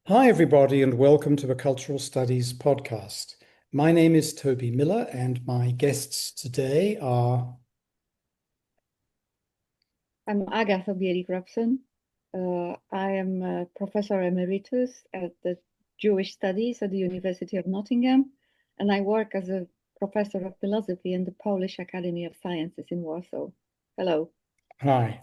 Hi, everybody, and welcome to the Cultural Studies podcast. My name is Toby Miller, and my guests today are. I'm Agata Bielik-Robson. I am a professor emeritus at the Jewish Studies at the University of Nottingham, and I work as a professor of philosophy in the Polish Academy of Sciences in Warsaw. Hello. Hi.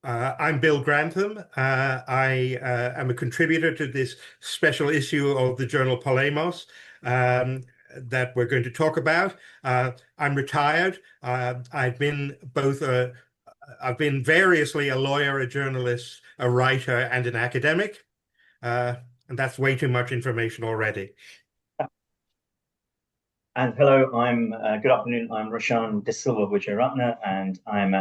I'm Bill Grantham. I am a contributor to this special issue of the journal Pólemos that we're going to talk about. I'm retired. I've been variously a lawyer, a journalist, a writer, and an academic. And that's way too much information already. And hello, good afternoon. I'm Roshan de Silva-Wijeyeratne, and I'm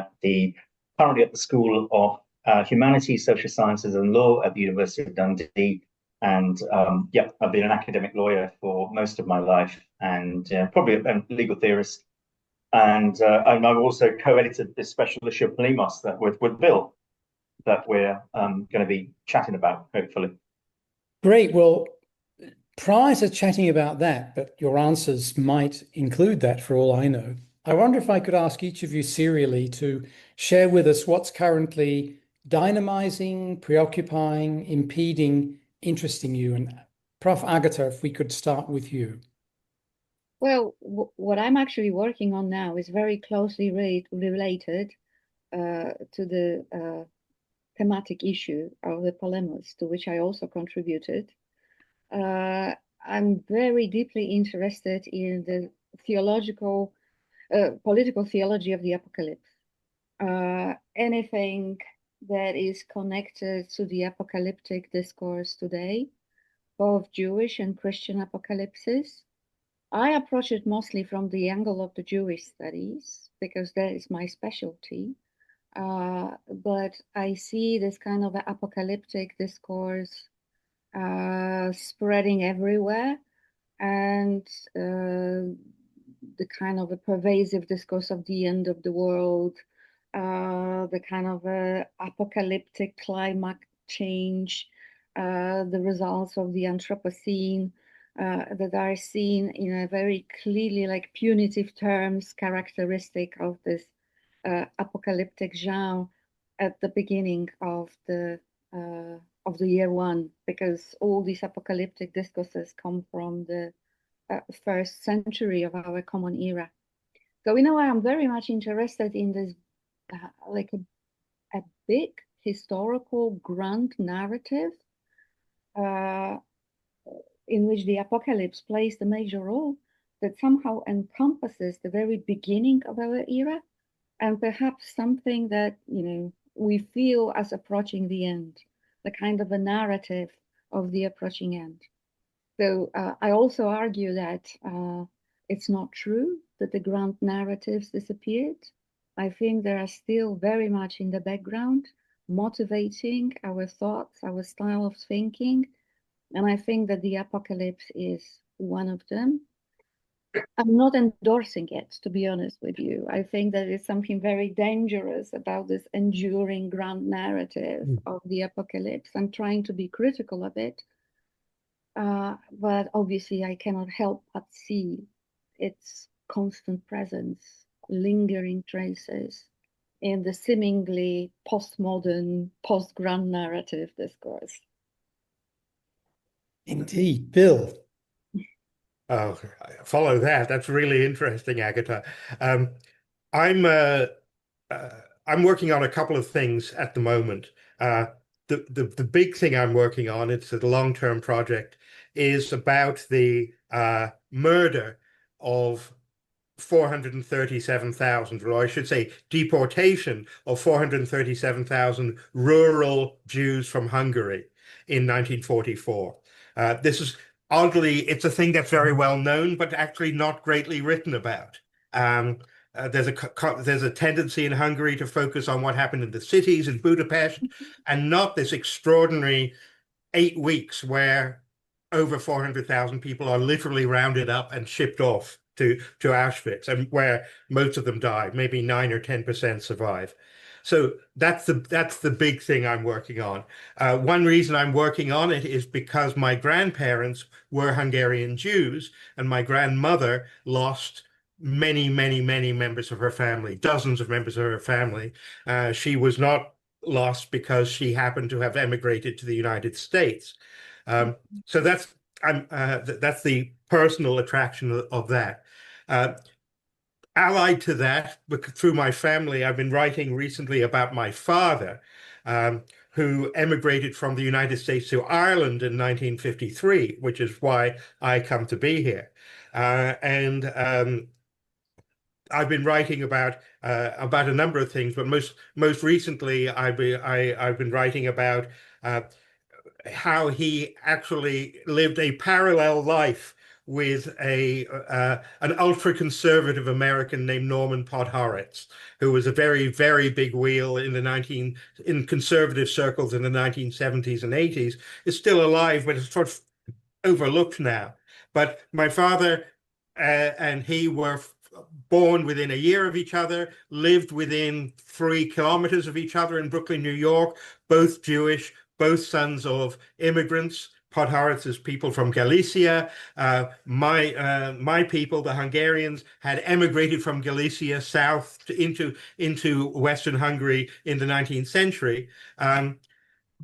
currently at the School of Humanities, Social Sciences and Law at the University of Dundee. And I've been an academic lawyer for most of my life, and probably a legal theorist. And I've also co-edited this special issue of Pólemos that with Bill that we're going to be chatting about, hopefully. Great. Well, prior to chatting about that, but your answers might include that for all I know, I wonder if I could ask each of you serially to share with us what's currently dynamizing, preoccupying, impeding, interesting you. And Prof. Agata, if we could start with you. Well, what I'm actually working on now is very closely related to the thematic issue of the Pólemos, to which I also contributed. I'm very deeply interested in the political theology of the apocalypse. Anything that is connected to the apocalyptic discourse today, both Jewish and Christian apocalypses. I approach it mostly from the angle of the Jewish studies, because that is my specialty. But I see this kind of apocalyptic discourse spreading everywhere, and the kind of a pervasive discourse of the end of the world, the kind of apocalyptic climate change, the results of the Anthropocene that are seen in a very clearly like punitive terms characteristic of this apocalyptic genre at the beginning of the year one, because all these apocalyptic discourses come from the first century of our common era. So I'm very much interested in this like a big historical grand narrative in which the apocalypse plays the major role, that somehow encompasses the very beginning of our era, and perhaps something that we feel as approaching the end, the kind of a narrative of the approaching end. So I also argue that it's not true that the grand narratives disappeared. I think they are still very much in the background, motivating our thoughts, our style of thinking. And I think that the apocalypse is one of them. I'm not endorsing it, to be honest with you. I think that is something very dangerous about this enduring grand narrative of the apocalypse. I'm trying to be critical of it. But obviously I cannot help but see its constant presence, lingering traces in the seemingly postmodern, post-grand narrative discourse. Indeed. Bill. Oh, follow that. That's really interesting, Agata. I'm working on a couple of things at the moment. The big thing I'm working on, it's a long-term project, is about the murder of 437,000, or I should say deportation of 437,000 rural Jews from Hungary in 1944. This is oddly, it's a thing that's very well known, but actually not greatly written about. There's a tendency in Hungary to focus on what happened in the cities in Budapest, and not this extraordinary 8 weeks where over 400,000 people are literally rounded up and shipped off to Auschwitz, and where most of them die. Maybe 9 or 10% survive. So that's the big thing I'm working on. One reason I'm working on it is because my grandparents were Hungarian Jews, and my grandmother lost many, many, many members of her family, dozens of members of her family. She was not lost because she happened to have emigrated to the United States. So that's the personal attraction of that. Allied to that, through my family, I've been writing recently about my father, who emigrated from the United States to Ireland in 1953, which is why I come to be here. And I've been writing about a number of things, but most recently I've been writing about how he actually lived a parallel life with an ultra-conservative American named Norman Podhoretz, who was a very, very big wheel in conservative circles in the 1970s and 80s. Is still alive, but it's sort of overlooked now. But my father and he were born within a year of each other, lived within 3 kilometers of each other in Brooklyn, New York, both Jewish, both sons of immigrants. Podhoretz is people from Galicia. My people, the Hungarians, had emigrated from Galicia south into Western Hungary in the 19th century.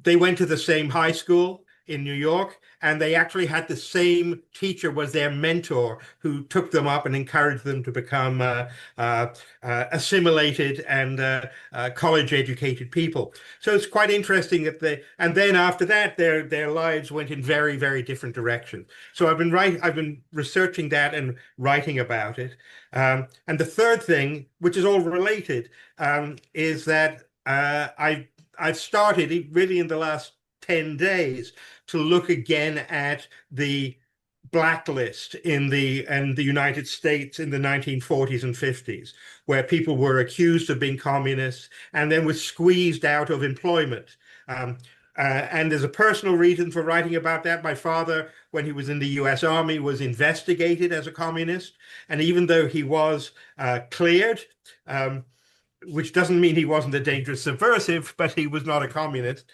They went to the same high school in New York, and they actually had the same teacher was their mentor, who took them up and encouraged them to become assimilated and college-educated people. So it's quite interesting that and then after that, their lives went in very, very different directions. So I've been researching that and writing about it. And the third thing, which is all related, is that I've started really in the last 10 days to look again at the blacklist in the United States in the 1940s and 50s, where people were accused of being communists and then were squeezed out of employment. And there's a personal reason for writing about that. My father, when he was in the US Army, was investigated as a communist. And even though he was cleared, which doesn't mean he wasn't a dangerous subversive, but he was not a communist.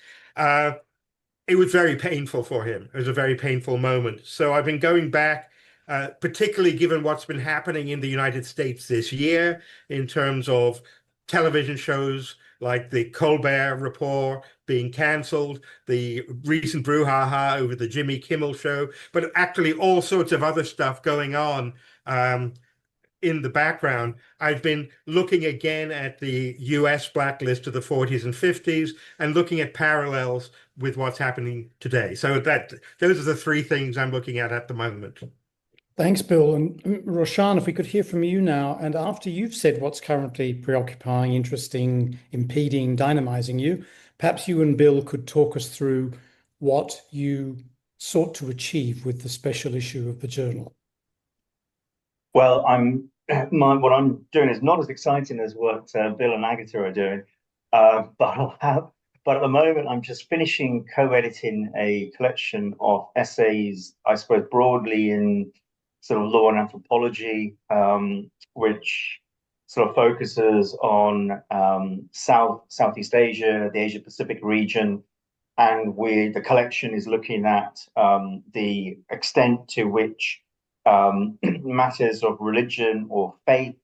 It was very painful for him. It was a very painful moment. So I've been going back, particularly given what's been happening in the United States this year in terms of television shows like the Colbert Report being canceled, the recent brouhaha over the Jimmy Kimmel show, but actually all sorts of other stuff going on in the background. I've been looking again at the US blacklist of the 40s and 50s and looking at parallels with what's happening today. So those are the 3 things I'm looking at the moment. Thanks, Bill. And Roshan, if we could hear from you now, and after you've said what's currently preoccupying, interesting, impeding, dynamizing you, perhaps you and Bill could talk us through what you sought to achieve with the special issue of the journal. Well, what I'm doing is not as exciting as what Bill and Agata are doing, but at the moment I'm just finishing co-editing a collection of essays, I suppose broadly in sort of law and anthropology, which sort of focuses on Southeast Asia, the Asia Pacific region, and the collection is looking at the extent to which matters of religion or faith,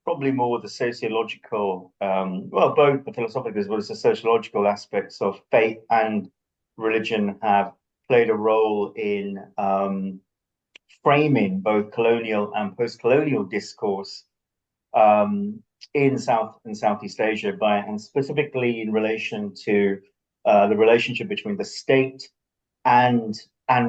probably more the sociological, well, both the philosophical as well as the sociological aspects of faith and religion have played a role in framing both colonial and post-colonial discourse in South and Southeast Asia, and specifically in relation to the relationship between the state and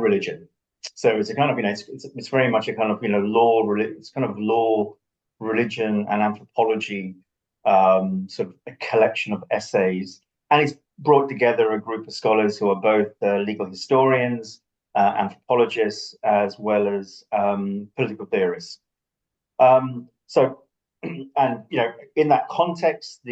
religion. So it's a kind of, it's very much a kind of, it's kind of law, religion, and anthropology, sort of a collection of essays. And it's brought together a group of scholars who are both legal historians, anthropologists, as well as political theorists. And in that context,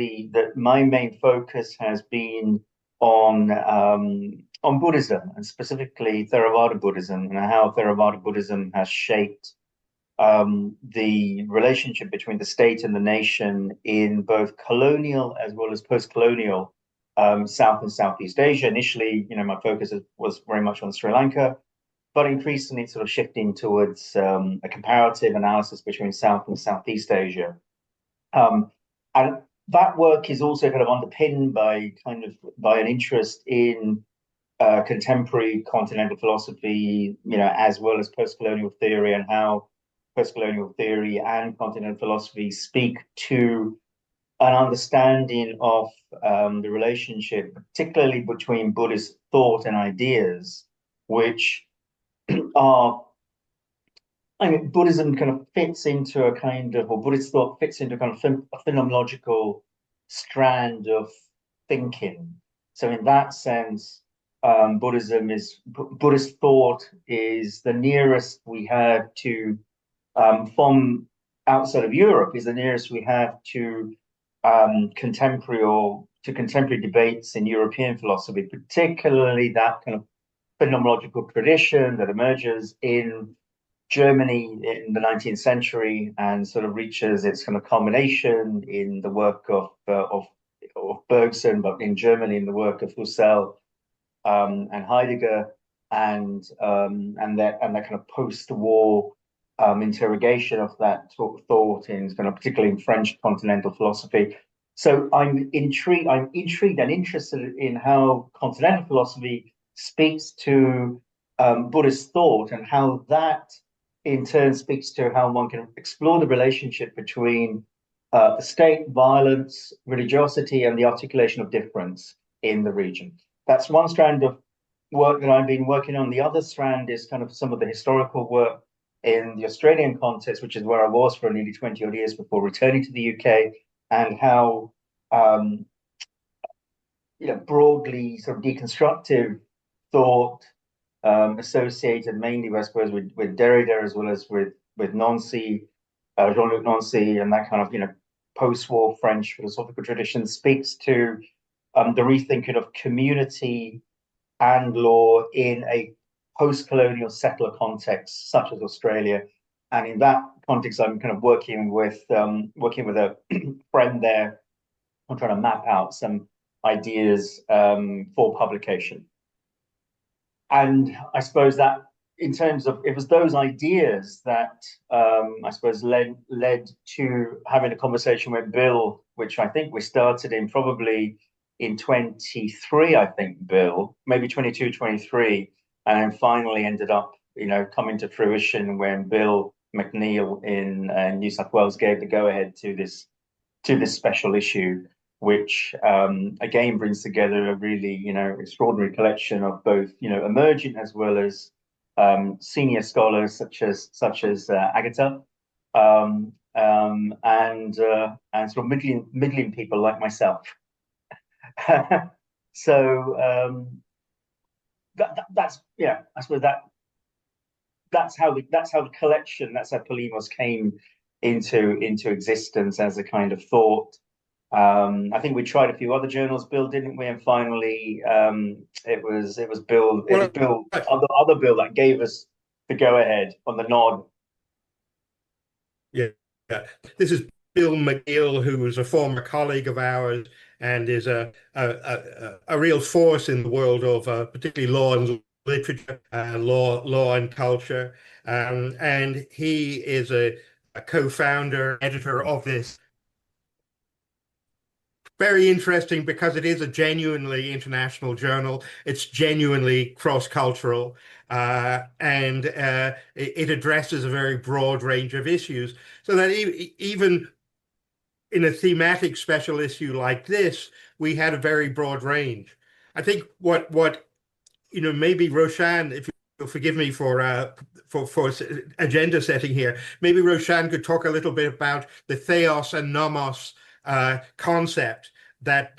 my main focus has been on Buddhism, and specifically Theravada Buddhism, and how Theravada Buddhism has shaped the relationship between the state and the nation in both colonial as well as post-colonial South and Southeast Asia. Initially, my focus was very much on Sri Lanka, but increasingly sort of shifting towards a comparative analysis between South and Southeast Asia. And that work is also kind of underpinned by an interest in contemporary continental philosophy, as well as post-colonial theory, and how post-colonial theory and continental philosophy speak to an understanding of the relationship, particularly between Buddhist thought and ideas, which are, Buddhism kind of fits into a kind of, or Buddhist thought fits into a kind of a phenomenological strand of thinking. So in that sense, Buddhist thought is the nearest we have to, from outside of Europe, is the nearest we have to contemporary debates in European philosophy, particularly that kind of phenomenological tradition that emerges in Germany in the 19th century and sort of reaches its kind of culmination in the work of Bergson, but in Germany in the work of Husserl and Heidegger, and that kind of post-war interrogation of that thought in kind of particularly in French continental philosophy. So I'm intrigued and interested in how continental philosophy speaks to Buddhist thought, and how that in turn speaks to how one can explore the relationship between the state, violence, religiosity, and the articulation of difference in the region. That's one strand of work that I've been working on. The other strand is kind of some of the historical work in the Australian context, which is where I was for nearly 20 odd years before returning to the UK, and how broadly sort of deconstructive thought associated mainly, I suppose, with Derrida as well as with Nancy, Jean-Luc Nancy, and that kind of post-war French philosophical tradition speaks to the rethinking of community and law in a post-colonial settler context, such as Australia. And in that context, I'm kind of working with a friend there. I'm trying to map out some ideas for publication. And I suppose that in terms of, it was those ideas that I suppose led to having a conversation with Bill, which I think we started in probably in 23, I think, Bill, maybe 22, 23, and then finally ended up, coming to fruition when Bill McNeil in New South Wales gave the go-ahead to this special issue, which again brings together a really extraordinary collection of both emerging as well as senior scholars such as Agata, and sort of middling people like myself. So that's I suppose that's how the collection, that's how Pólemos came into existence as a kind of thought. I think we tried a few other journals, Bill, didn't we? And finally, it was Bill, other Bill that gave us the go ahead on the nod. Yeah. This is Bill McNeil, who was a former colleague of ours and is a real force in the world of particularly law and literature, law and culture, and he is a co-founder, editor of this. Very interesting because it is a genuinely international journal. It's genuinely cross-cultural, and it addresses a very broad range of issues. So that even in a thematic special issue like this, we had a very broad range. I think what maybe Roshan, if you'll forgive me for agenda setting here, maybe Roshan could talk a little bit about the theos and nomos concept that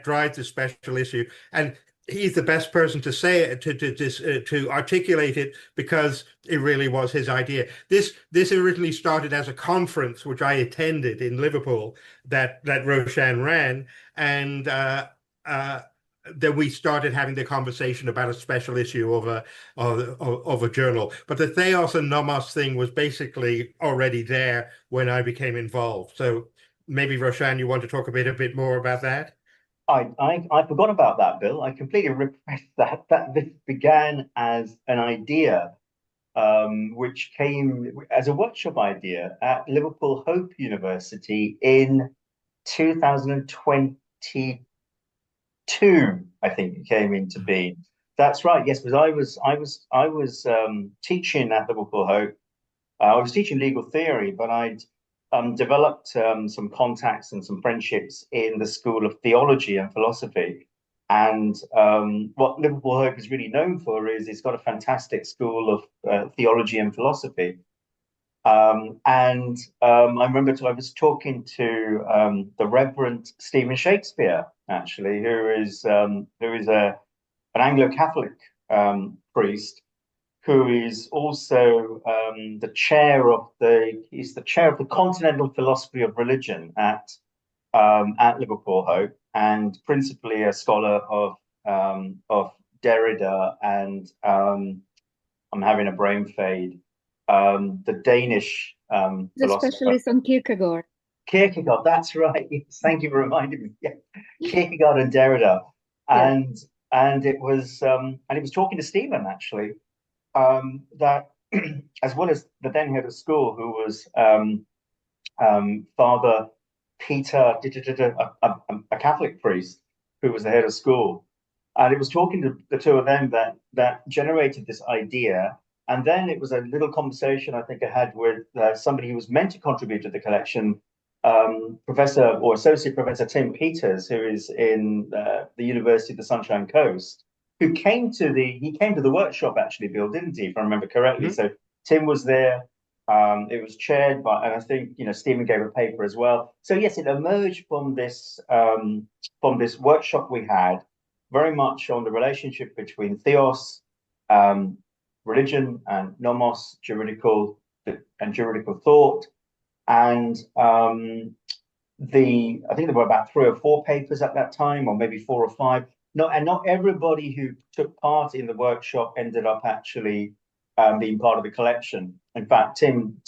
drives the special issue, and he's the best person to say it, to articulate it, because it really was his idea. This originally started as a conference which I attended in Liverpool that Roshan ran, and then we started having the conversation about a special issue of a journal. But the theos and nomos thing was basically already there when I became involved. So maybe Roshan, you want to talk a bit more about that? I forgot about that, Bill. I completely repressed that. That this began as an idea, which came as a workshop idea at Liverpool Hope University in 2022. I think it came into being. That's right. Yes, because I was teaching at Liverpool Hope. I was teaching legal theory, but I'd developed some contacts and some friendships in the School of Theology and Philosophy. And what Liverpool Hope is really known for is it's got a fantastic school of theology and philosophy. I remember I was talking to the Reverend Stephen Shakespeare, actually, who is an Anglo-Catholic priest, who is also the chair of the Continental Philosophy of Religion at Liverpool Hope, and principally a scholar of Derrida and I'm having a brain fade. The Danish The philosopher. specialist on Kierkegaard. Kierkegaard, that's right. Thank you for reminding me. Yeah. Kierkegaard and Derrida. And it was talking to Stephen actually, that as well as the then head of school, who was Father Peter, a Catholic priest who was the head of school. And it was talking to the two of them that generated this idea. And then it was a little conversation I think I had with somebody who was meant to contribute to the collection, Professor or Associate Professor Tim Peters, who is in the University of the Sunshine Coast, who came to the workshop actually, Bill, didn't he? If I remember correctly. Mm-hmm. So Tim was there. It was chaired by, and I think Stephen gave a paper as well. So yes, it emerged from this workshop we had, very much on the relationship between theos, religion, and nomos, juridical thought, and I think there were about 3 or 4 papers at that time, or maybe 4 or 5. Not everybody who took part in the workshop ended up actually being part of the collection. In fact, Tim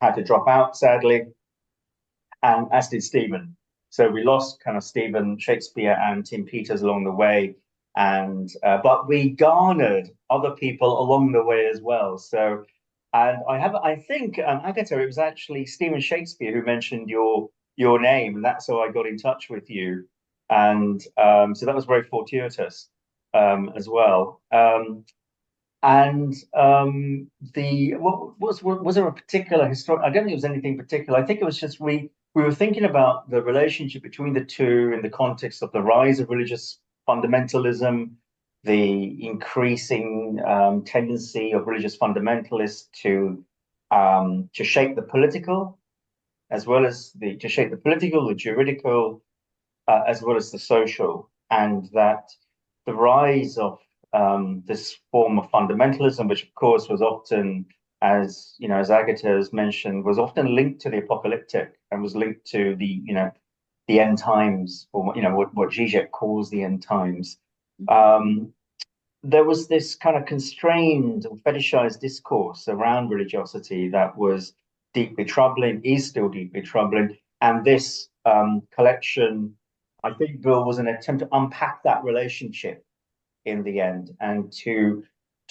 had to drop out, sadly, and as did Stephen. So we lost kind of Stephen Shakespeare and Tim Peters along the way, and but we garnered other people along the way as well. So, and I think Agata, it was actually Stephen Shakespeare who mentioned your name, and that's how I got in touch with you, and so that was very fortuitous as well. Was there a particular historic? I don't think it was anything particular. I think it was just we were thinking about the relationship between the two in the context of the rise of religious fundamentalism, the increasing tendency of religious fundamentalists to shape the political, as well as the juridical, as well as the social, and that the rise of this form of fundamentalism, which of course was often, as Agata has mentioned, was often linked to the apocalyptic and was linked to the end times, or what Zizek calls the end times. There was this kind of constrained or fetishized discourse around religiosity that was deeply troubling, is still deeply troubling, and this collection, I think, Bill, was an attempt to unpack that relationship in the end, and to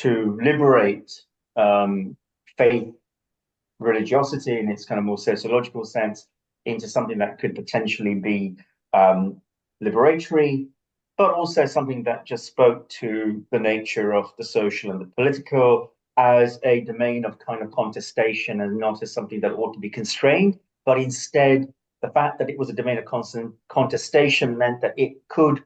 liberate faith, religiosity in its kind of more sociological sense into something that could potentially be liberatory, but also something that just spoke to the nature of the social and the political as a domain of kind of contestation, and not as something that ought to be constrained, but instead the fact that it was a domain of constant contestation meant that it could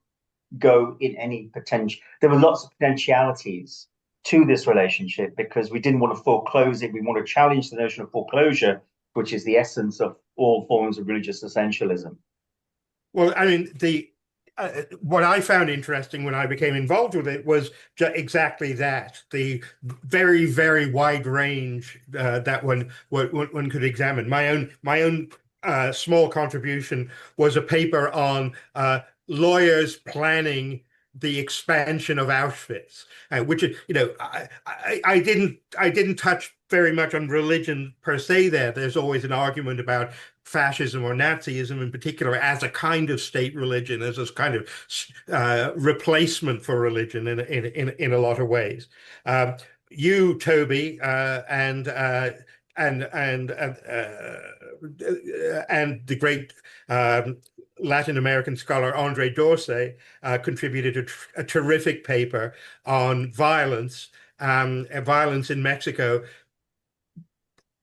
go in any potential. There were lots of potentialities to this relationship because we didn't want to foreclose it. We want to challenge the notion of foreclosure, which is the essence of all forms of religious essentialism. Well, I mean, what I found interesting when I became involved with it was exactly that, the very, very wide range that one could examine. My own small contribution was a paper on lawyers planning the expansion of Auschwitz, which is, I didn't touch very much on religion per se there. There's always an argument about fascism or Nazism in particular as a kind of state religion, as a kind of replacement for religion in a lot of ways. You, Toby, and the great Latin American scholar Andre Dorsey contributed a terrific paper on violence in Mexico,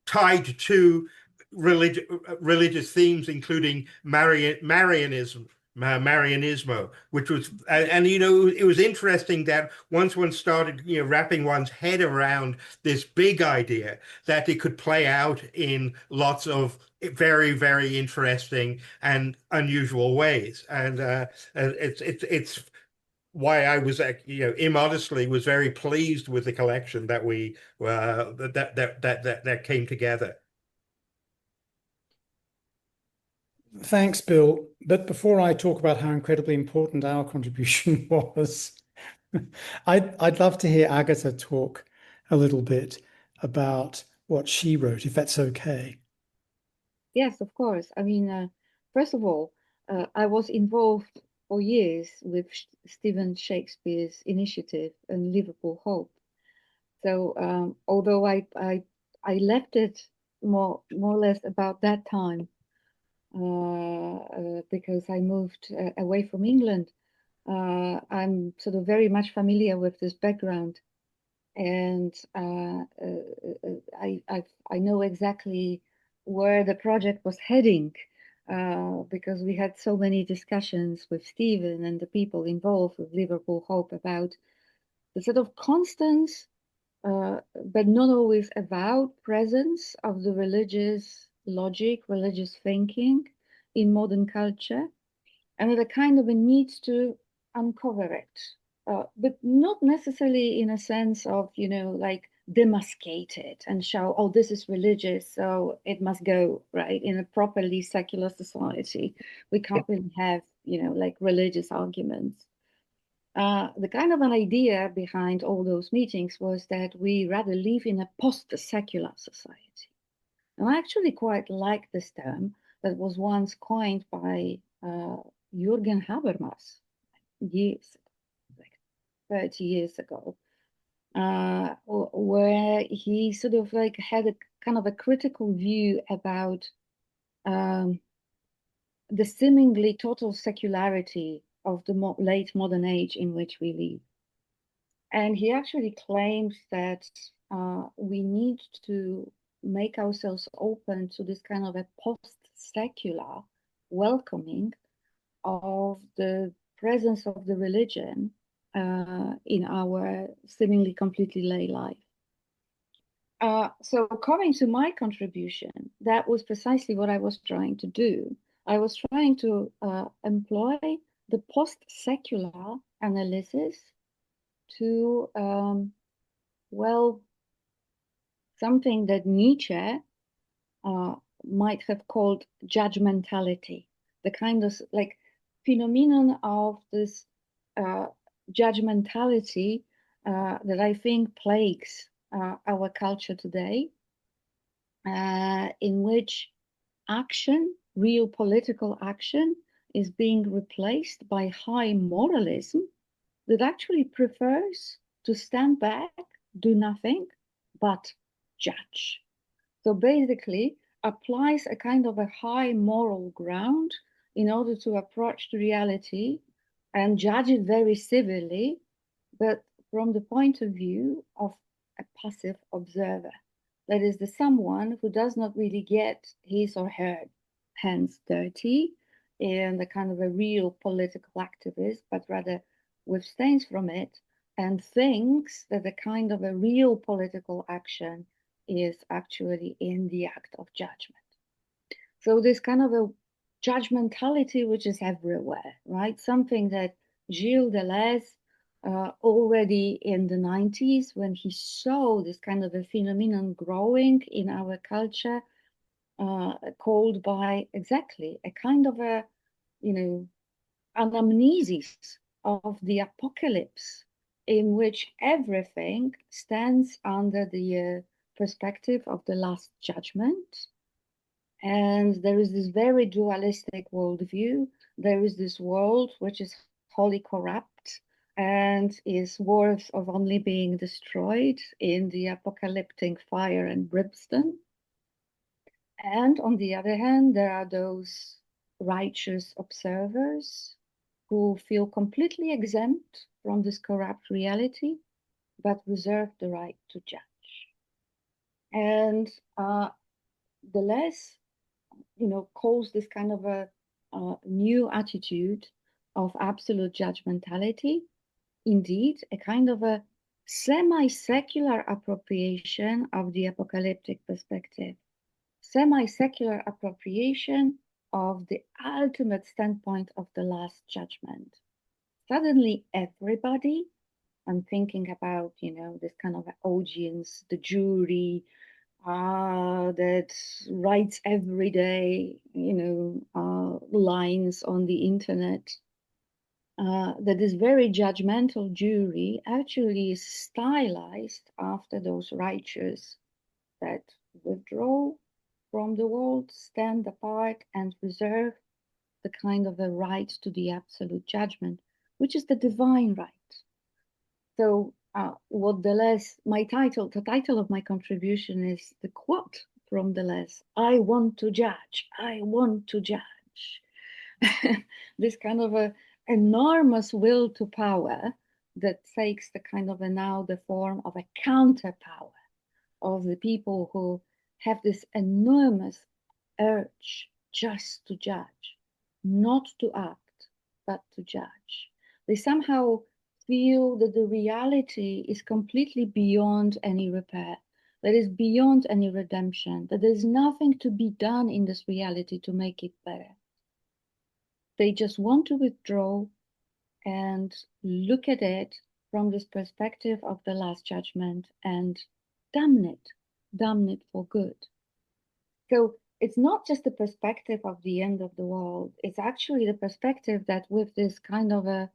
tied to religious themes, including Marianismo, which was, and it was interesting that once one started, wrapping one's head around this big idea, that it could play out in lots of very, very interesting and unusual ways. And it's why I was, immodestly was very pleased with the collection that we that came together. Thanks, Bill. But before I talk about how incredibly important our contribution was, I'd love to hear Agata talk a little bit about what she wrote, if that's okay. Yes, of course. I mean, first of all, I was involved for years with Stephen Shakespeare's initiative and Liverpool Hope. So although I left it more or less about that time, because I moved away from England, I'm sort of very much familiar with this background, and I know exactly where the project was heading, because we had so many discussions with Stephen and the people involved with Liverpool Hope about the sort of constant, but not always avowed presence of the religious logic, religious thinking in modern culture, and the kind of a need to uncover it, but not necessarily in a sense of, like demascate it and show, oh, this is religious, so it must go, right? In a properly secular society, we can't really have, like religious arguments. The kind of an idea behind all those meetings was that we rather live in a post-secular society. And I actually quite like this term that was once coined by Jürgen Habermas years ago, like 30 years ago, where he sort of like had a kind of a critical view about the seemingly total secularity of the late modern age in which we live. And he actually claims that we need to make ourselves open to this kind of a post-secular welcoming of the presence of the religion in our seemingly completely lay life. So coming to my contribution, that was precisely what I was trying to do. I was trying to employ the post-secular analysis to, something that Nietzsche might have called judgmentality, the kind of like phenomenon of this judgmentality that I think plagues our culture today, in which action, real political action, is being replaced by high moralism that actually prefers to stand back, do nothing, but judge. So basically applies a kind of a high moral ground in order to approach the reality and judge it very civilly, but from the point of view of a passive observer. That is, the someone who does not really get his or her hands dirty in the kind of a real political activist, but rather abstains from it and thinks that the kind of a real political action is actually in the act of judgment. So this kind of a judgmentality which is everywhere, right? Something that Gilles Deleuze already in the 90s, when he saw this kind of a phenomenon growing in our culture, called by exactly a kind of a, anamnesis of the apocalypse, in which everything stands under the perspective of the Last Judgment. And there is this very dualistic worldview. There is this world which is wholly corrupt and is worth of only being destroyed in the apocalyptic fire and brimstone. And on the other hand, there are those righteous observers who feel completely exempt from this corrupt reality, but reserve the right to judge. And Deleuze, calls this kind of a new attitude of absolute judgmentality, indeed, a kind of a semi-secular appropriation of the apocalyptic perspective, semi-secular appropriation of the ultimate standpoint of the Last Judgment. Suddenly, everybody, I'm thinking about, this kind of audience, the jury, that writes every day, lines on the internet, that this very judgmental jury actually is stylized after those righteous that withdraw from the world, stand apart, and reserve the kind of a right to the absolute judgment, which is the divine right. So what Deleuze, the title of my contribution is the quote from Deleuze: "I want to judge, I want to judge." This kind of a enormous will to power that takes the kind of the form of a counter power of the people who have this enormous urge just to judge, not to act, but to judge. They somehow feel that the reality is completely beyond any repair, that is beyond any redemption, that there's nothing to be done in this reality to make it better. They just want to withdraw and look at it from this perspective of the Last Judgment and damn it for good. So it's not just the perspective of the end of the world, it's actually the perspective that with this kind of a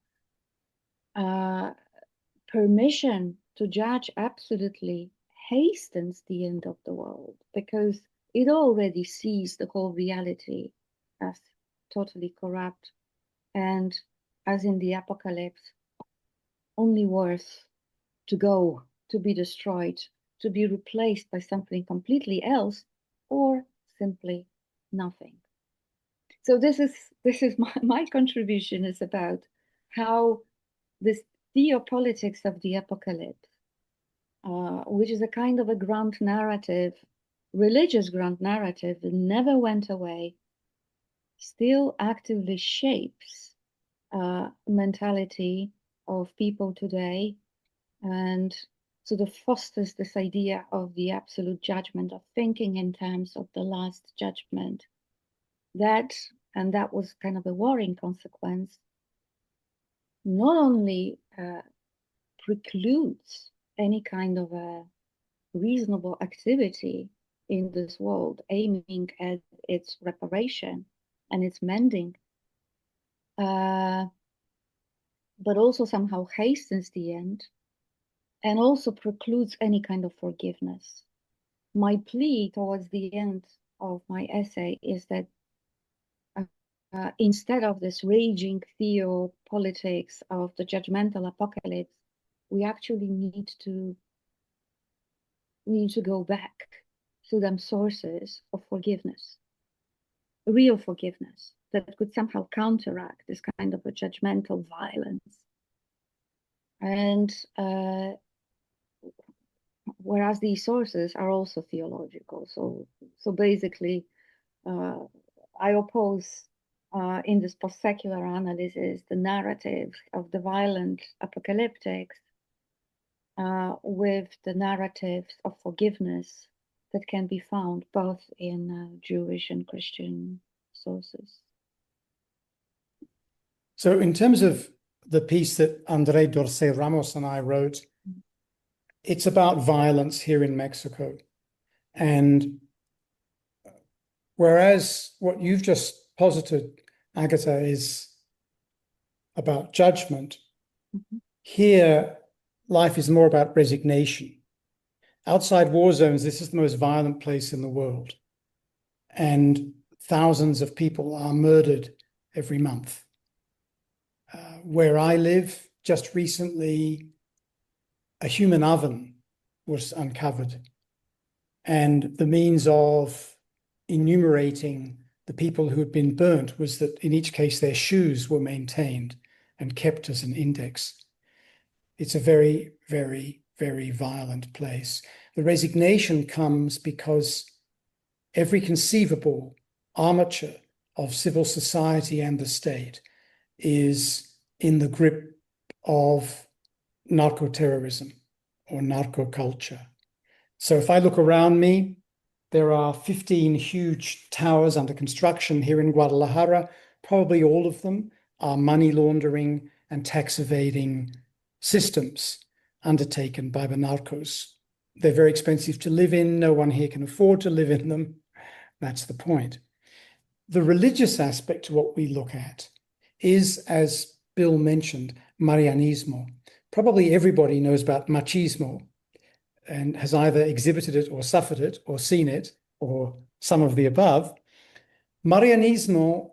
permission to judge absolutely hastens the end of the world, because it already sees the whole reality as totally corrupt and, as in the apocalypse, only worth to go, to be destroyed, to be replaced by something completely else, or simply nothing. So this is my contribution is about how this theopolitics of the apocalypse, which is a kind of a grand narrative, religious grand narrative that never went away, still actively shapes mentality of people today, and sort of fosters this idea of the absolute judgment, of thinking in terms of the Last Judgment. That was kind of a worrying consequence, not only precludes any kind of a reasonable activity in this world aiming at its reparation and its mending, but also somehow hastens the end and also precludes any kind of forgiveness. My plea towards the end of my essay is that instead of this raging theopolitics of the judgmental apocalypse, we actually need to go back to them sources of forgiveness, real forgiveness that could somehow counteract this kind of a judgmental violence. And whereas these sources are also theological. So basically, I oppose in this post-secular analysis the narrative of the violent apocalyptics with the narratives of forgiveness that can be found both in Jewish and Christian sources. So in terms of the piece that André Dorsey Ramos and I wrote, it's about violence here in Mexico. And whereas what you've just posited, Agata, is about judgment. Mhm. Here, life is more about resignation. Outside war zones, this is the most violent place in the world. And thousands of people are murdered every month. Where I live, just recently, a human oven was uncovered. And the means of enumerating the people who had been burnt was that in each case their shoes were maintained and kept as an index. It's a very, very, very violent place. The resignation comes because every conceivable armature of civil society and the state is in the grip of narco-terrorism or narco-culture. So if I look around me, there are 15 huge towers under construction here in Guadalajara. Probably all of them are money laundering and tax evading systems undertaken by the narcos. They're very expensive to live in. No one here can afford to live in them. That's the point. The religious aspect to what we look at is, as Bill mentioned, Marianismo. Probably everybody knows about machismo and has either exhibited it or suffered it or seen it or some of the above. Marianismo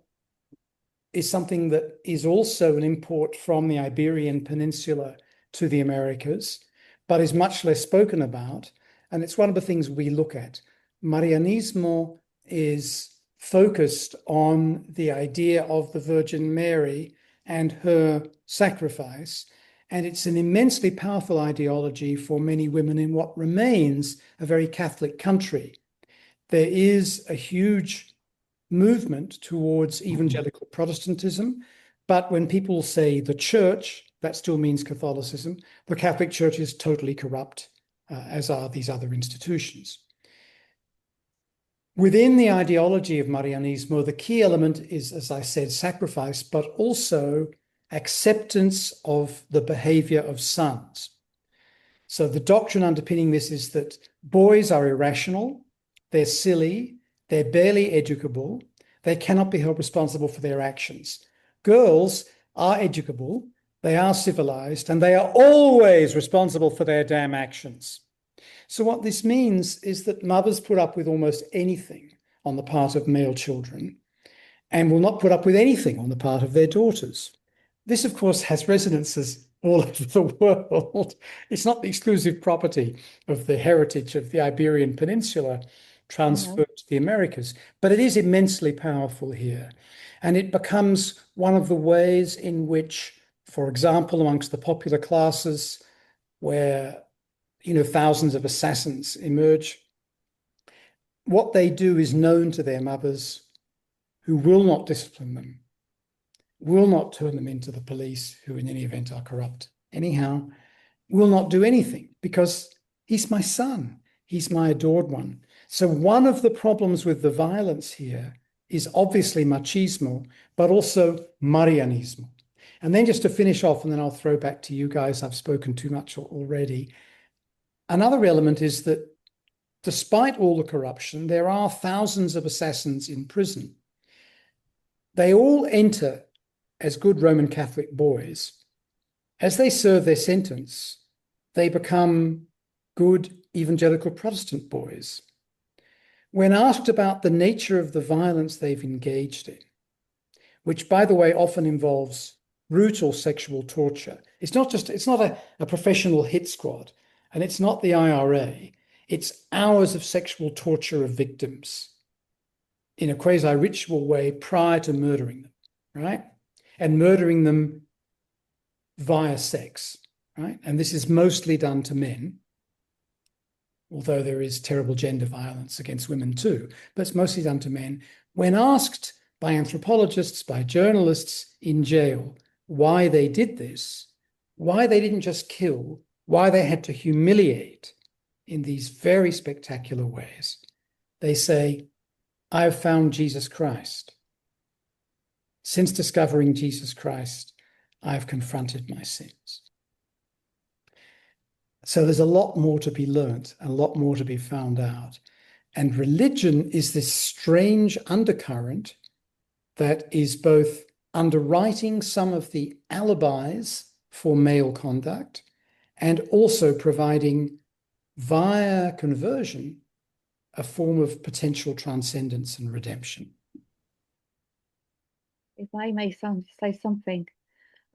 is something that is also an import from the Iberian Peninsula to the Americas, but is much less spoken about. And it's one of the things we look at. Marianismo is focused on the idea of the Virgin Mary and her sacrifice. And it's an immensely powerful ideology for many women in what remains a very Catholic country. There is a huge movement towards evangelical Protestantism, but when people say the church, that still means Catholicism. The Catholic Church is totally corrupt, as are these other institutions. Within the ideology of Marianismo, the key element is, as I said, sacrifice, but also acceptance of the behavior of sons. So the doctrine underpinning this is that boys are irrational, they're silly, they're barely educable, they cannot be held responsible for their actions. Girls are educable, they are civilized, and they are always responsible for their damn actions. So what this means is that mothers put up with almost anything on the part of male children and will not put up with anything on the part of their daughters. This, of course, has resonances all over the world. It's not the exclusive property of the heritage of the Iberian Peninsula transferred to the Americas, but it is immensely powerful here. And it becomes one of the ways in which, for example, amongst the popular classes, where thousands of assassins emerge, what they do is known to their mothers, who will not discipline them, will not turn them into the police, who in any event are corrupt anyhow, will not do anything because he's my son, he's my adored one. So one of the problems with the violence here is obviously machismo, but also Marianismo. And then just to finish off, and then I'll throw back to you guys, I've spoken too much already. Another element is that despite all the corruption, there are thousands of assassins in prison. They all enter as good Roman Catholic boys. As they serve their sentence, they become good evangelical Protestant boys. When asked about the nature of the violence they've engaged in, which, by the way, often involves brutal sexual torture, it's not a professional hit squad, and it's not the IRA, it's hours of sexual torture of victims in a quasi-ritual way prior to murdering them, right? And murdering them via sex, right? And this is mostly done to men, although there is terrible gender violence against women too, but it's mostly done to men. When asked by anthropologists, by journalists in jail, why they did this, why they didn't just kill, why they had to humiliate in these very spectacular ways, they say, I've found Jesus Christ. Since discovering Jesus Christ, I've confronted my sins. So there's a lot more to be learnt, a lot more to be found out. And religion is this strange undercurrent that is both underwriting some of the alibis for male conduct, and also providing, via conversion, a form of potential transcendence and redemption. If I may say something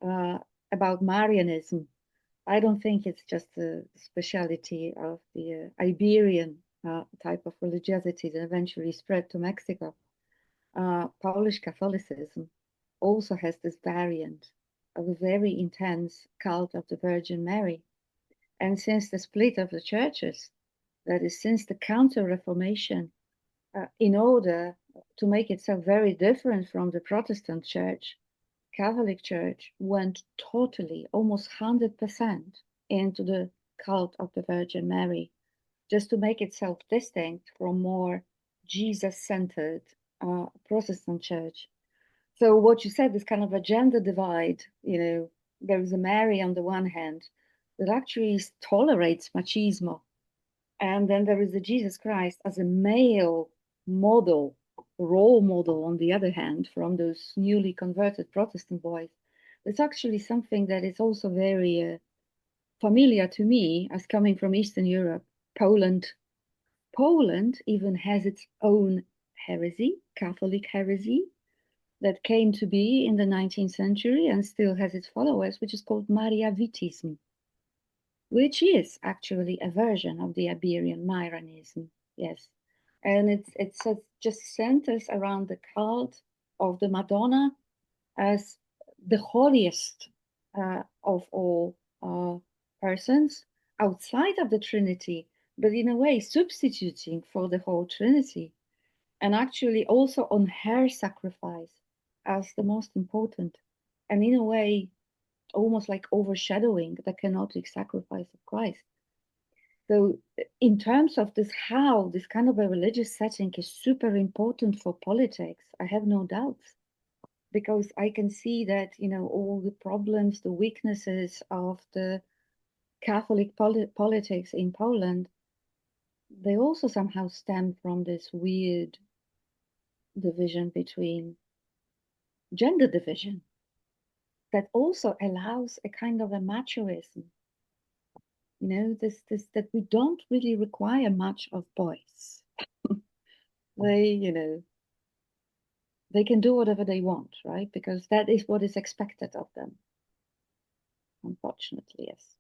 about Marianism, I don't think it's just a speciality of the Iberian type of religiosity that eventually spread to Mexico. Polish Catholicism also has this variant of a very intense cult of the Virgin Mary. And since the split of the churches, that is, since the Counter-Reformation, in order to make itself very different from the Protestant Church, Catholic Church went totally, almost 100% into the cult of the Virgin Mary, just to make itself distinct from more Jesus-centered Protestant Church. So what you said is kind of a gender divide. There is a Mary on the one hand that actually tolerates machismo, and then there is a Jesus Christ as a male model, role model on the other hand, from those newly converted Protestant boys. It's actually something that is also very familiar to me as coming from Eastern Europe. Poland even has its own heresy, Catholic heresy, that came to be in the 19th century and still has its followers, which is called Mariavitism, which is actually a version of the Iberian Marianism. Yes. And it just centers around the cult of the Madonna as the holiest of all persons outside of the Trinity, but in a way substituting for the whole Trinity, and actually also on her sacrifice as the most important, and in a way almost like overshadowing the kenotic sacrifice of Christ. So in terms of this, how this kind of a religious setting is super important for politics, I have no doubts, because I can see that, all the problems, the weaknesses of the Catholic politics in Poland, they also somehow stem from this weird division between gender division that also allows a kind of a machoism. This that we don't really require much of boys. They can do whatever they want, right? Because that is what is expected of them. Unfortunately, yes.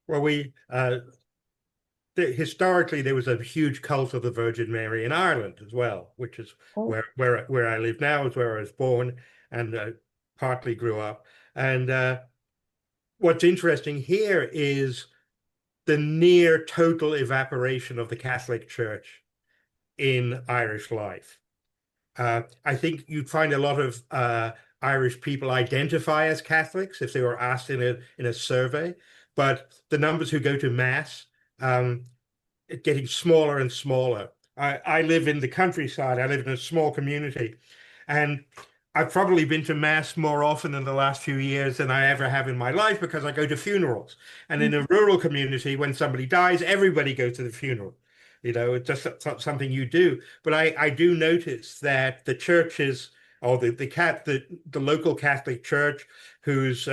Well, historically there was a huge cult of the Virgin Mary in Ireland as well, which is where I live now, is where I was born and partly grew up. And what's interesting here is the near total evaporation of the Catholic Church in Irish life. I think you'd find a lot of Irish people identify as Catholics if they were asked in a survey, but the numbers who go to Mass getting smaller and smaller. I live in the countryside. I live in a small community, and I've probably been to Mass more often in the last few years than I ever have in my life, because I go to funerals. And in a rural community, when somebody dies, everybody goes to the funeral. It's just something you do. But I do notice that the churches, or the local Catholic Church, whose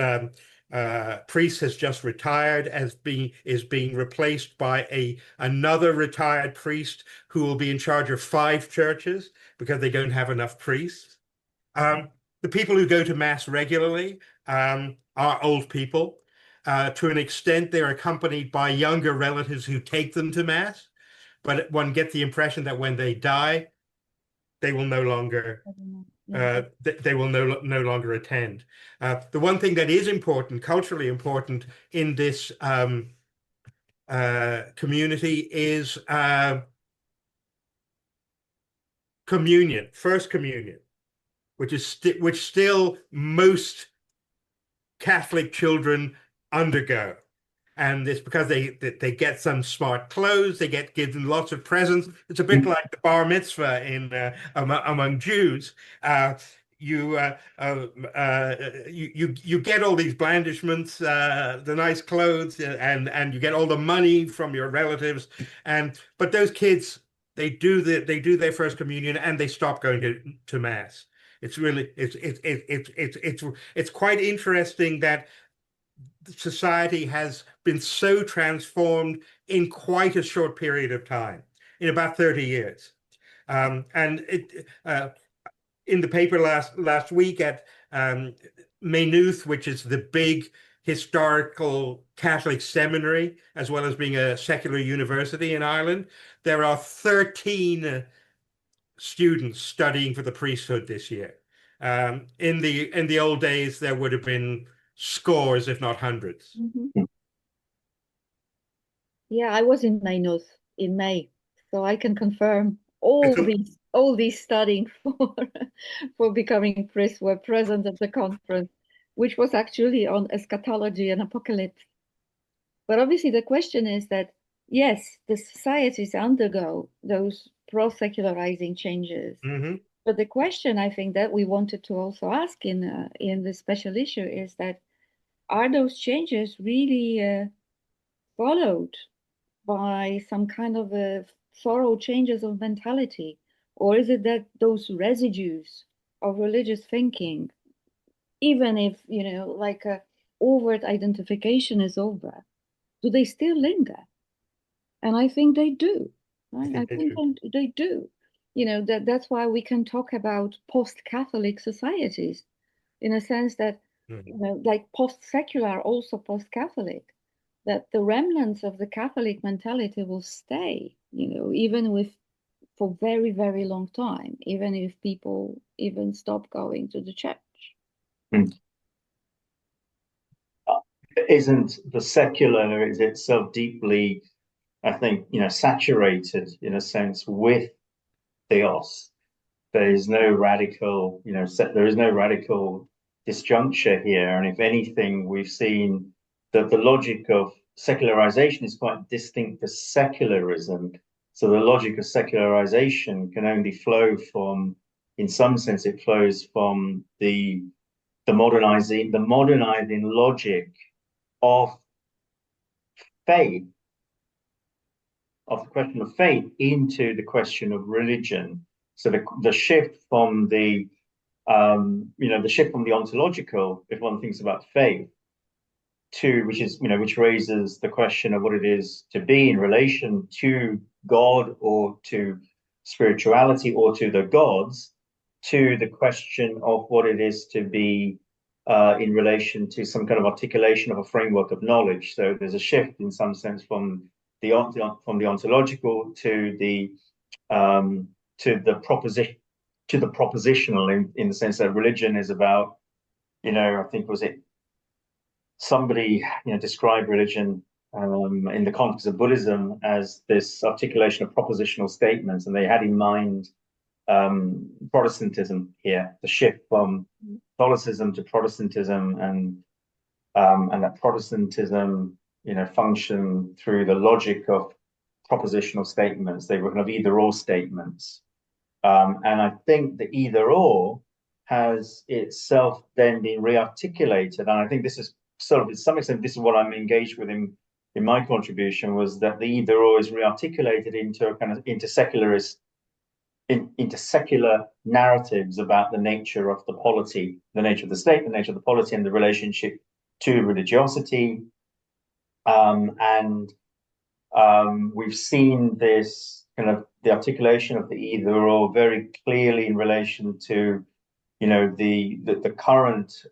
priest has just retired, is being replaced by another retired priest who will be in charge of 5 churches because they don't have enough priests. The people who go to Mass regularly are old people. To an extent, they're accompanied by younger relatives who take them to Mass, but one gets the impression that when they die, they will no longer no longer attend. The one thing that is important, culturally important, in this community is communion, first communion, which still most Catholic children undergo. And it's because they get some smart clothes, they get given lots of presents. It's a bit like the bar mitzvah among Jews. You get all these blandishments, the nice clothes, and you get all the money from your relatives. But those kids, they do their first communion and they stop going to Mass. It's really it's quite interesting that society has been so transformed in quite a short period of time, in about 30 years. And in the paper last week at Maynooth, which is the big historical Catholic seminary, as well as being a secular university in Ireland, there are 13 students studying for the priesthood this year. In the old days, there would have been scores, if not hundreds. Mm-hmm. Yeah, I was in Maynooth in May, so I can confirm all these studying for becoming priests were present at the conference, which was actually on eschatology and apocalypse. But obviously the question is that, yes, the societies undergo those pro-secularizing changes. Mm-hmm. But the question I think that we wanted to also ask in the special issue is that, are those changes really followed by some kind of thorough changes of mentality? Or is it that those residues of religious thinking, even if, like a overt identification is over, do they still linger? And I think they do. Right? I think they do. That's why we can talk about post-Catholic societies, in a sense that, like post-secular, also post-Catholic, that the remnants of the Catholic mentality will stay, even for very, very long time, even if people even stop going to the church. Isn't the secular is itself deeply, I think, saturated in a sense with theos? There is no radical, there is no radical disjuncture here. And if anything, we've seen that the logic of secularization is quite distinct to secularism. So the logic of secularization can only flow from, in some sense, it flows from the modernizing logic of faith, of the question of faith into the question of religion. So the shift from the shift from the ontological, if one thinks about faith, to which raises the question of what it is to be in relation to God or to spirituality or to the gods, to the question of what it is to be in relation to some kind of articulation of a framework of knowledge. So there's a shift in some sense from the ontological to the propositional, in the sense that religion is about, I think somebody described religion in the context of Buddhism as this articulation of propositional statements, and they had in mind Protestantism here, the shift from Catholicism to Protestantism, and that Protestantism, function through the logic of propositional statements. They were kind of either/or statements, and I think the either/or has itself then been rearticulated, and I think this is sort of, to some extent, this is what I'm engaged with in my contribution, was that the either/or is rearticulated into a kind of into secular narratives about the nature of the polity, the nature of the state, the nature of the polity, and the relationship to religiosity. We've seen this kind of the articulation of the either/or very clearly in relation to, the current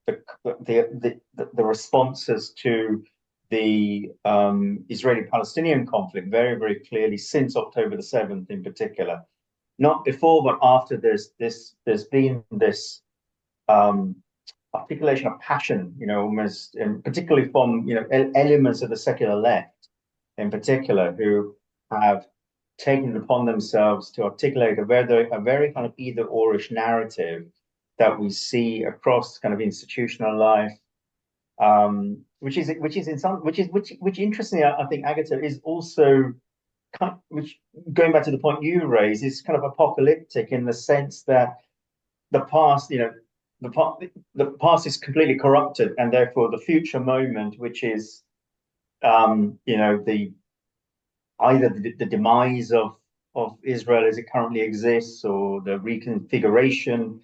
the responses to the Israeli-Palestinian conflict very, very clearly since October the 7th in particular. Not before, but after there's been this articulation of passion, almost, and particularly from, elements of the secular left in particular, who have taken it upon themselves to articulate a very kind of either/orish narrative that we see across kind of institutional life, which interestingly, I think, Agata, is also which, going back to the point you raised, is kind of apocalyptic in the sense that the past, the past is completely corrupted, and therefore the future moment, which is, either the demise of Israel as it currently exists, or the reconfiguration.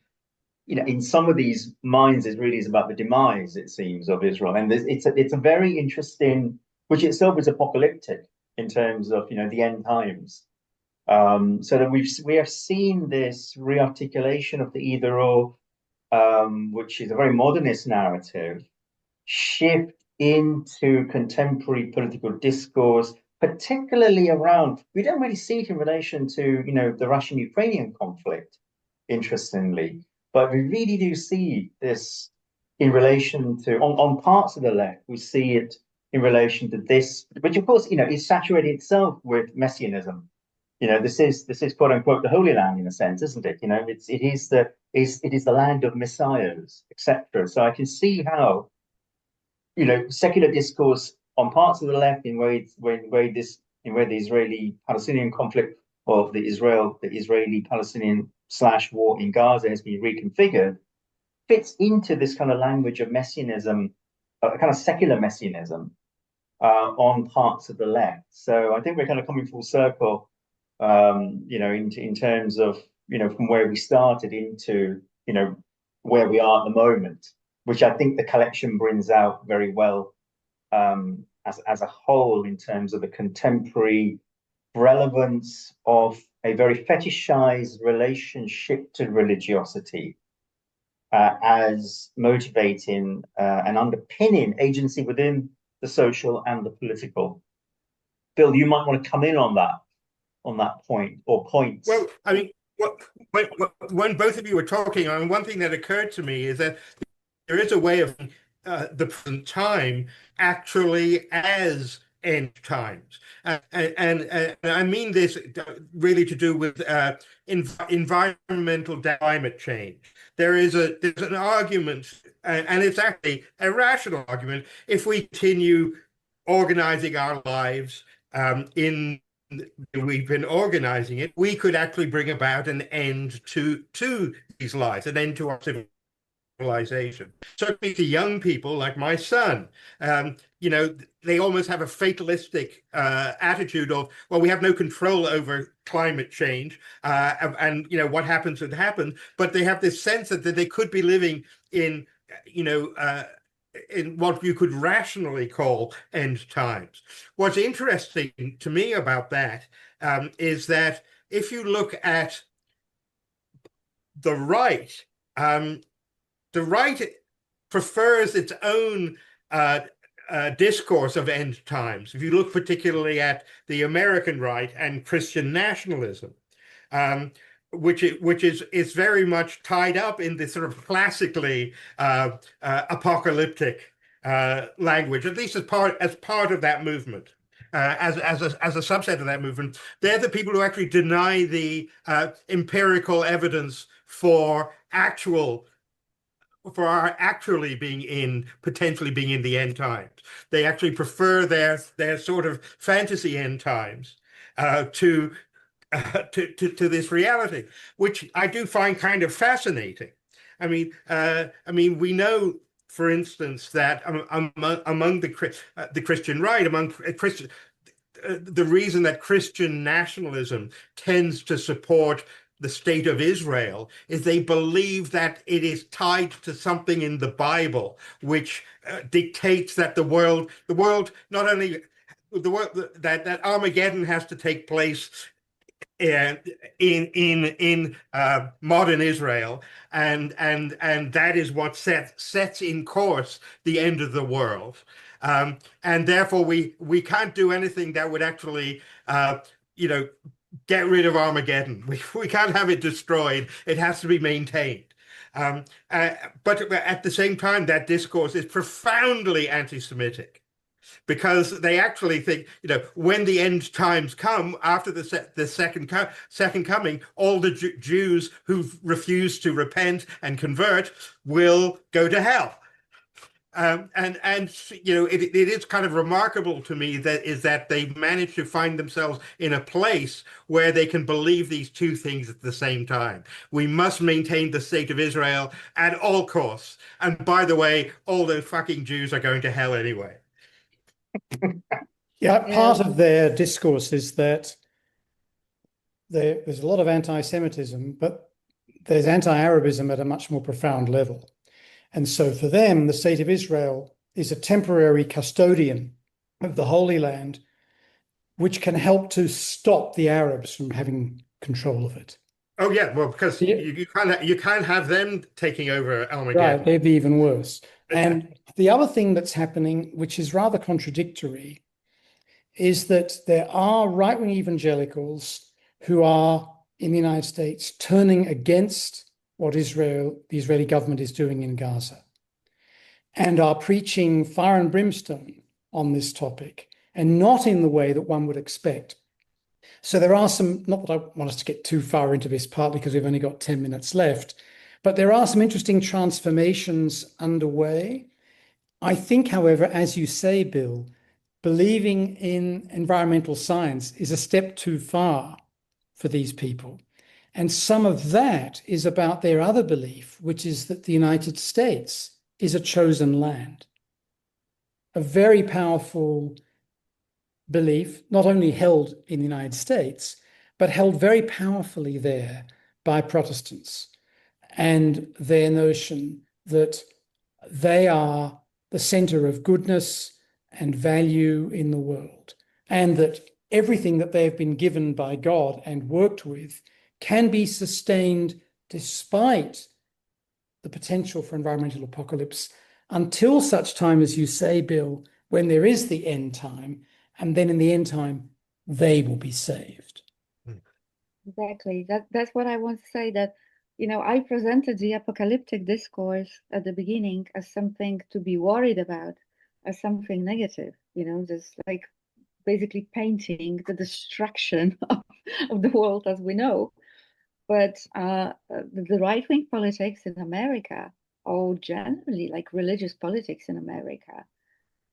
In some of these minds, it really is about the demise, it seems, of Israel, and it's a very interesting, which itself is apocalyptic in terms of the end times. So that we have seen this rearticulation of the either or, which is a very modernist narrative, shift into contemporary political discourse, particularly around. We don't really see it in relation to the Russian-Ukrainian conflict, interestingly, but we really do see this in relation to on parts of the left. We see it in relation to this, which of course is saturating itself with messianism. This is quote unquote the Holy Land in a sense, isn't it? It is the land of messiahs, etc. So I can see how secular discourse on parts of the left in where the Israeli-Palestinian conflict of the Israeli-Palestinian /war in Gaza has been reconfigured, fits into this kind of language of messianism, a kind of secular messianism on parts of the left. So I think we're kind of coming full circle, in terms of from where we started into where we are at the moment, which I think the collection brings out very well as a whole in terms of the contemporary relevance of a very fetishized relationship to religiosity as motivating and underpinning agency within the social and the political. Bill, you might want to come in on that point or points. Well, I mean, when both of you were talking, one thing that occurred to me is that there is a way of the present time actually as end times, and I mean this really to do with environmental climate change. There's an argument, and it's actually a rational argument. If we continue organizing our lives we've been organizing it, we could actually bring about an end to these lives, an end to our civilization. Certainly to young people like my son, they almost have a fatalistic attitude of, well, we have no control over climate change, and what happens would happen. But they have this sense that they could be living in what you could rationally call end times. What's interesting to me about that is that if you look at the right prefers its own discourse of end times. If you look particularly at the American right and Christian nationalism, which is very much tied up in this sort of classically apocalyptic language, at least as part of that movement. As a subset of that movement, they're the people who actually deny the empirical evidence for our actually potentially being in the end times. They actually prefer their sort of fantasy end times to this reality, which I do find kind of fascinating. I mean, we know, for instance, that among the Christian right, among Christian, the reason that Christian nationalism tends to support the state of Israel is they believe that it is tied to something in the Bible, which dictates that the world not only the world that Armageddon has to take place in modern Israel, and that is what sets in course the end of the world, and therefore we can't do anything that would actually get rid of Armageddon. We can't have it destroyed. It has to be maintained. But at the same time, that discourse is profoundly anti-Semitic, because they actually think, when the end times come after the second coming, all the Jews who refuse to repent and convert will go to hell. It is kind of remarkable to me that they've managed to find themselves in a place where they can believe these two things at the same time. We must maintain the state of Israel at all costs. And by the way, all those fucking Jews are going to hell anyway. Yeah, part of their discourse is that there's a lot of anti-Semitism, but there's anti-Arabism at a much more profound level. And so for them, the state of Israel is a temporary custodian of the Holy Land, which can help to stop the Arabs from having control of it. Oh yeah, well, because Yeah. you can't have them taking over Right, Armageddon. they'd be even worse. And the other thing that's happening, which is rather contradictory, is that there are right-wing evangelicals who are in the United States turning against what the Israeli government is doing in Gaza, and are preaching fire and brimstone on this topic, and not in the way that one would expect. So there are some, not that I want us to get too far into this, partly because we've only got 10 minutes left, but there are some interesting transformations underway. I think, however, as you say, Bill, believing in environmental science is a step too far for these people. And some of that is about their other belief, which is that the United States is a chosen land. A very powerful belief, not only held in the United States, but held very powerfully there by Protestants, and their notion that they are the center of goodness and value in the world, and that everything that they have been given by God and worked with can be sustained despite the potential for environmental apocalypse until such time as you say, Bill, when there is the end time, and then in the end time, they will be saved. Exactly. That's what I want to say, that, I presented the apocalyptic discourse at the beginning as something to be worried about, as something negative, just like basically painting the destruction of the world as we know. But the right-wing politics in America, or generally like religious politics in America,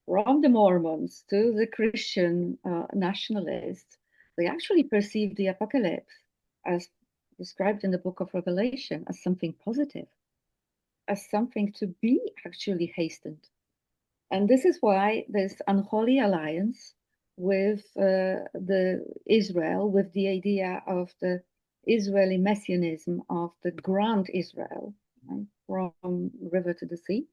from the Mormons to the Christian nationalists, they actually perceive the apocalypse, as described in the book of Revelation, as something positive, as something to be actually hastened. And this is why this unholy alliance with the Israel, with the idea of the Israeli messianism of the Grand Israel, right, from river to the sea,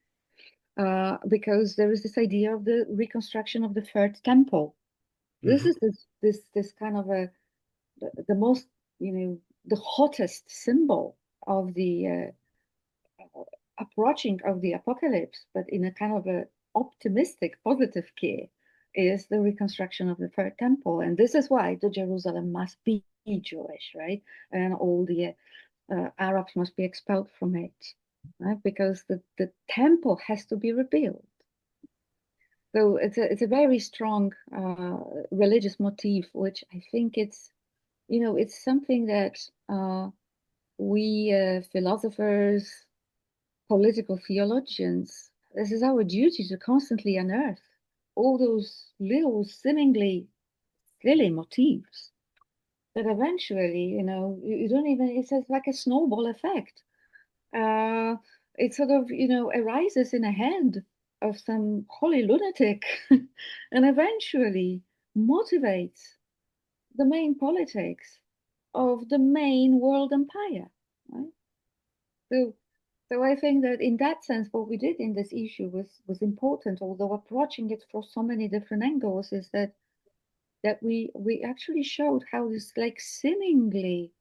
because there is this idea of the reconstruction of the third temple. This is this kind of the most, the hottest symbol of the approaching of the apocalypse, but in a kind of a optimistic, positive key, is the reconstruction of the third temple. And this is why the Jerusalem must be Jewish, right? And all the Arabs must be expelled from it, right? Because the temple has to be rebuilt. So it's a very strong religious motif, which I think it's something that we philosophers, political theologians, this is our duty to constantly unearth all those little seemingly silly motifs that eventually, you don't even, it's like a snowball effect. It sort of, arises in a hand of some holy lunatic and eventually motivates the main politics of the main world empire, right? So I think that in that sense, what we did in this issue was important, although approaching it from so many different angles, is that we actually showed how this like seemingly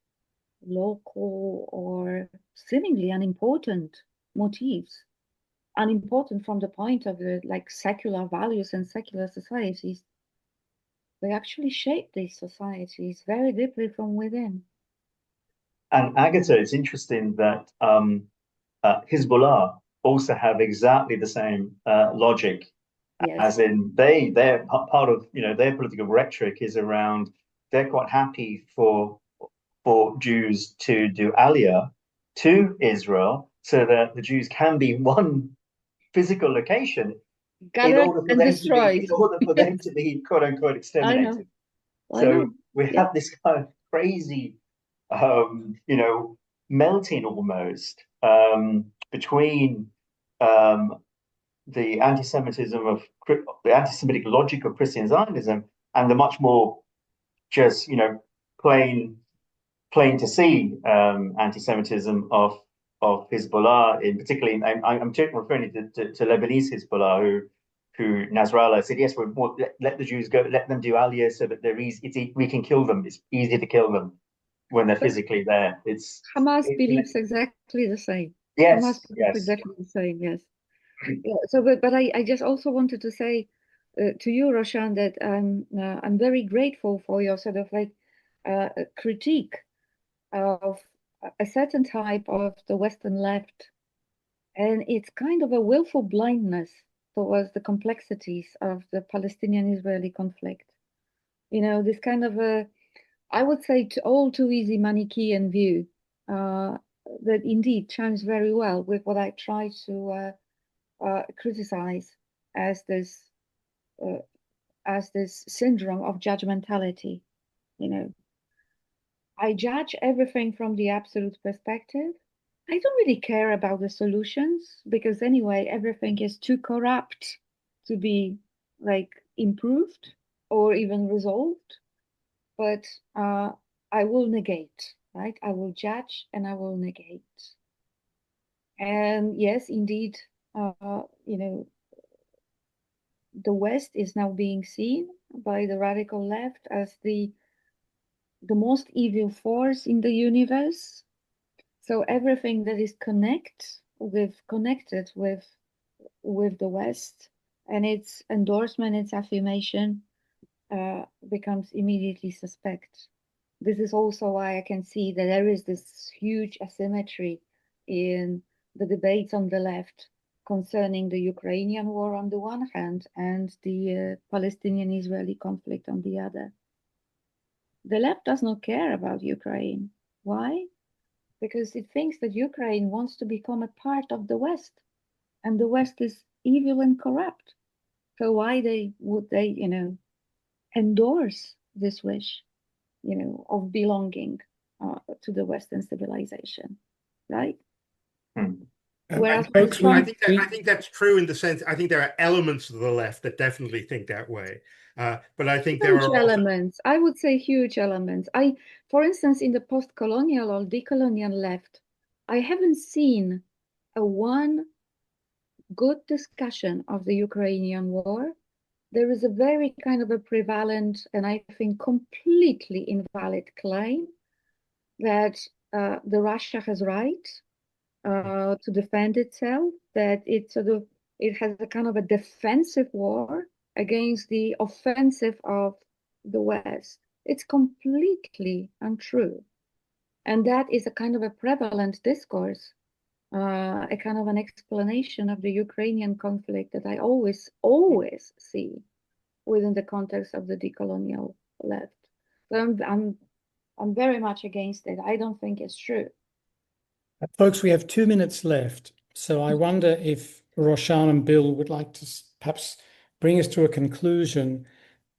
local or seemingly unimportant motifs, unimportant from the point of the like secular values and secular societies, they actually shape these societies very deeply from within. And Agata, it's interesting that Hezbollah also have exactly the same logic, Yes. as in they're part of, their political rhetoric is around, they're quite happy for Jews to do aliyah to Israel so that the Jews can be one physical location in order for them to be quote unquote exterminated. So we have this kind of crazy melting almost between the anti-Semitism of the anti-Semitic logic of Christian Zionism and the much more just plain plain to see anti-Semitism of Hezbollah, in particularly. I'm referring to Lebanese Hezbollah, who Nasrallah said, yes, let the Jews go, let them do Aliyah so that we can kill them. It's easy to kill them when they're physically there. Hamas believes exactly the same. Yes, Hamas believes exactly the same. Yes. Yeah, so, but I just also wanted to say to you, Roshan, that I'm very grateful for your sort of like critique of a certain type of the Western left, and it's kind of a willful blindness towards the complexities of the Palestinian-Israeli conflict. You know, this kind of a, I would say, all too easy Manichaean view that indeed chimes very well with what I try to criticize as this syndrome of judgmentality. You know, I judge everything from the absolute perspective. I don't really care about the solutions because anyway, everything is too corrupt to be like improved or even resolved. But I will negate, right? I will judge and I will negate. And yes, indeed, you know, the West is now being seen by the radical left as the most evil force in the universe. So everything that is connected with the West and its endorsement, its affirmation, becomes immediately suspect. This is also why I can see that there is this huge asymmetry in the debates on the left concerning the Ukrainian war on the one hand and the Palestinian-Israeli conflict on the other. The left does not care about Ukraine. Why? Because it thinks that Ukraine wants to become a part of the West, and the West is evil and corrupt. So why would they, you know, endorse this wish, you know, of belonging to the Western civilization, right? Whereas I think that's true in the sense, I think there are elements of the left that definitely think that way. But I think there are elements. I would say huge elements. For instance, in the post-colonial or decolonial left, I haven't seen a one good discussion of the Ukrainian war. There is a very kind of a prevalent and I think completely invalid claim that the Russia has right to defend itself, that it has a kind of a defensive war against the offensive of the West. It's completely untrue. And that is a kind of a prevalent discourse, a kind of an explanation of the Ukrainian conflict that I always see within the context of the decolonial left. So I'm very much against it. I don't think it's true. Folks, we have 2 minutes left. So I wonder if Roshan and Bill would like to perhaps bring us to a conclusion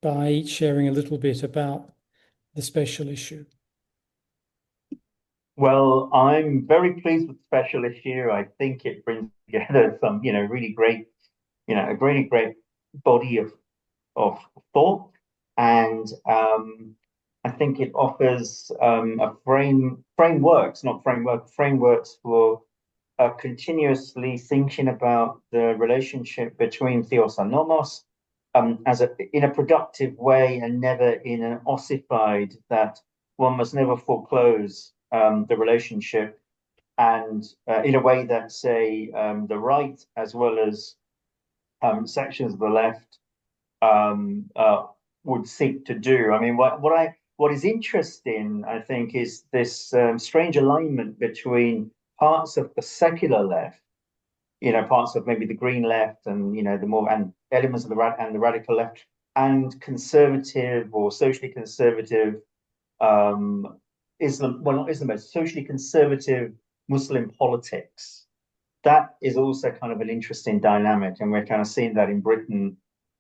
by sharing a little bit about the special issue. Well, I'm very pleased with the special issue. I think it brings together some, really great, a really great body of thought, and I think it offers frameworks for continuously thinking about the relationship between theos and nomos in a productive way, and never in an ossified that one must never foreclose the relationship, and in a way that, say, the right as well as sections of the left would seek to do. I mean, what is interesting, I think, is this strange alignment between parts of the secular left, parts of maybe the green left, and the more and elements of the radical left, and conservative or socially conservative Islam. Well, not Islam, but socially conservative Muslim politics. That is also kind of an interesting dynamic, and we're kind of seeing that in Britain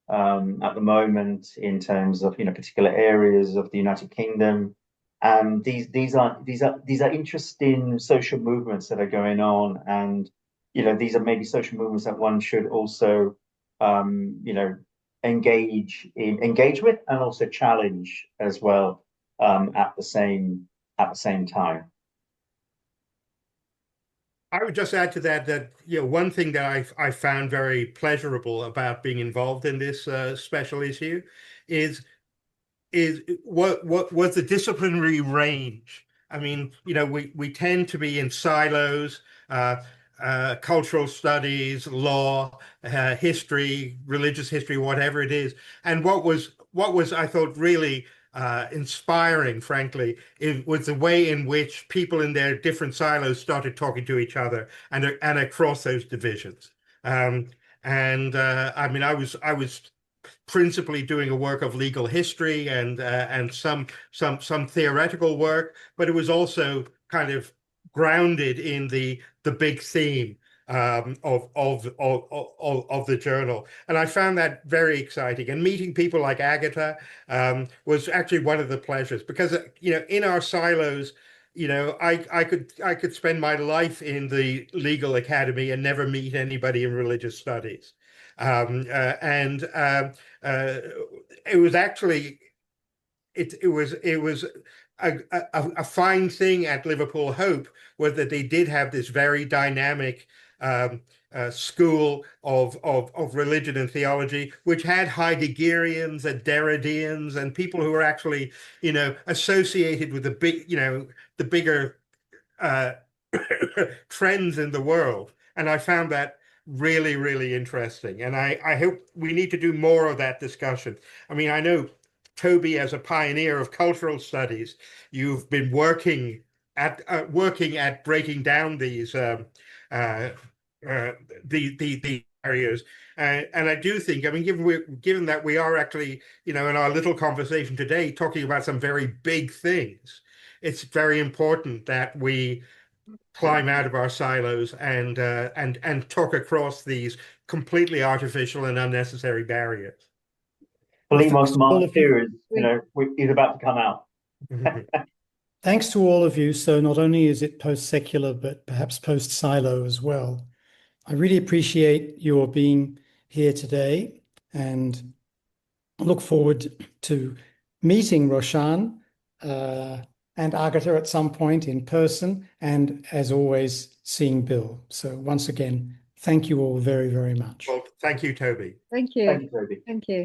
at the moment in terms of particular areas of the United Kingdom, and these are interesting social movements that are going on, and these are maybe social movements that one should also engage with and also challenge as well at the same at the same time. I would just add to that one thing that I found very pleasurable about being involved in this special issue is what was the disciplinary range. I mean, we tend to be in silos, cultural studies, law, history, religious history, whatever it is. And what was I thought really inspiring, frankly, was the way in which people in their different silos started talking to each other and across those divisions. I mean, I was principally doing a work of legal history and some theoretical work, but it was also kind of grounded in the big theme of the journal, and I found that very exciting. And meeting people like Agata was actually one of the pleasures, because in our silos, I could spend my life in the legal academy and never meet anybody in religious studies. It was actually it was a fine thing at Liverpool Hope was that they did have this very dynamic school of religion and theology, which had Heideggerians and Derrideans and people who were actually associated with the bigger trends in the world. And I found that really, really interesting. And I hope we need to do more of that discussion. I mean, I know, Toby, as a pioneer of cultural studies, you've been working at breaking down these the barriers. And I do think, I mean, given that we are actually, in our little conversation today, talking about some very big things, it's very important that we climb out of our silos and talk across these completely artificial and unnecessary barriers. Pólemos Mark 2 is about to come out. Thanks to all of you. So not only is it post-secular, but perhaps post-silo as well. I really appreciate your being here today and look forward to meeting Roshan and Agata at some point in person, and as always, seeing Bill. So once again, thank you all very, very much. Well, thank you, Toby. Thank you. Thank you, Toby. Thank you.